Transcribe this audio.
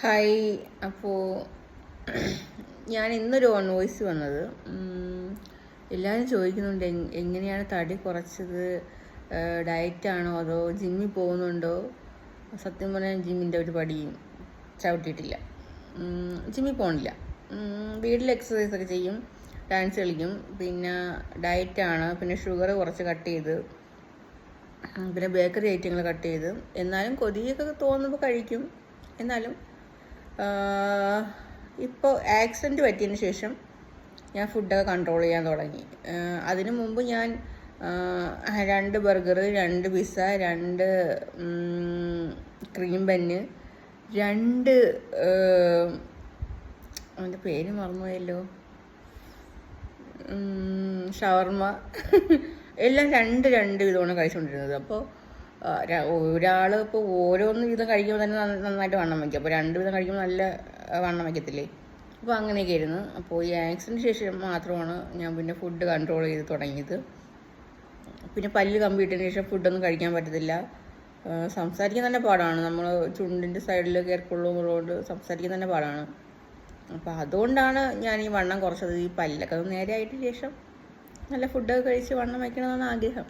Hi. അപ്പോൾ ഞാൻ ഇന്നൊരു ഓൺ വോയിസ് വന്നത്, എല്ലാവരും ചോദിക്കുന്നുണ്ട് എങ്ങനെയാണ് തടി കുറച്ചത്, ഡയറ്റാണോ അതോ ജിമ്മിൽ പോകുന്നുണ്ടോ. സത്യം പറഞ്ഞാൽ ജിമ്മിൻ്റെ ഒരു പടിയും ചവിട്ടിയിട്ടില്ല. ജിമ്മിൽ പോകണില്ല. വീട്ടിൽ എക്സസൈസൊക്കെ ചെയ്യും, ഡാൻസ് കളിക്കും, പിന്നെ ഡയറ്റാണ്, പിന്നെ ഷുഗർ കുറച്ച് കട്ട് ചെയ്ത്, പിന്നെ ബേക്കറി ഐറ്റങ്ങൾ കട്ട് ചെയ്ത്. എന്നാലും കൊതിയൊക്കെ തോന്നുമ്പോൾ കഴിക്കും. എന്നാലും ഇപ്പോൾ ആക്സിഡൻറ്റ് പറ്റിയതിന് ശേഷം ഞാൻ ഫുഡൊക്കെ കൺട്രോൾ ചെയ്യാൻ തുടങ്ങി. അതിനു മുമ്പ് ഞാൻ 2 ബർഗർ, 2 പിസ്സ, 2 ക്രീം ബന്ന്, 2 അതിൻ്റെ പേര് മറന്നുപോയല്ലോ, ഷവർമ എല്ലാം 2 വിധമാണ് കഴിച്ചുകൊണ്ടിരുന്നത്. അപ്പോൾ ഒരാൾ ഇപ്പോൾ ഓരോന്ന് വീതം കഴിക്കുമ്പോൾ തന്നെ നന്നായിട്ട് വണ്ണം വയ്ക്കും. അപ്പോൾ 2 വീതം കഴിക്കുമ്പോൾ നല്ല വണ്ണം വയ്ക്കത്തില്ലേ. അപ്പോൾ അങ്ങനെയൊക്കെ ആയിരുന്നു. അപ്പോൾ ഈ ആക്സിഡൻറ്റിന് ശേഷം മാത്രമാണ് ഞാൻ പിന്നെ ഫുഡ് കൺട്രോൾ ചെയ്ത് തുടങ്ങിയത്. പിന്നെ പല്ല് കമ്പിയിട്ടതിന് ശേഷം ഫുഡൊന്നും കഴിക്കാൻ പറ്റത്തില്ല. സംസാരിക്കാൻ തന്നെ പാടാണ്. നമ്മൾ ചുണ്ടിൻ്റെ സൈഡിൽ കയറിക്കൊള്ളുന്നതുകൊണ്ട് സംസാരിക്കാൻ തന്നെ പാടാണ്. അപ്പോൾ അതുകൊണ്ടാണ് ഞാൻ ഈ വണ്ണം കുറച്ചത്. ഈ പല്ലൊക്കെ നേരെ ആയിട്ട് ശേഷം നല്ല ഫുഡൊക്കെ കഴിച്ച് വണ്ണം വയ്ക്കണമെന്നാണ് ആഗ്രഹം.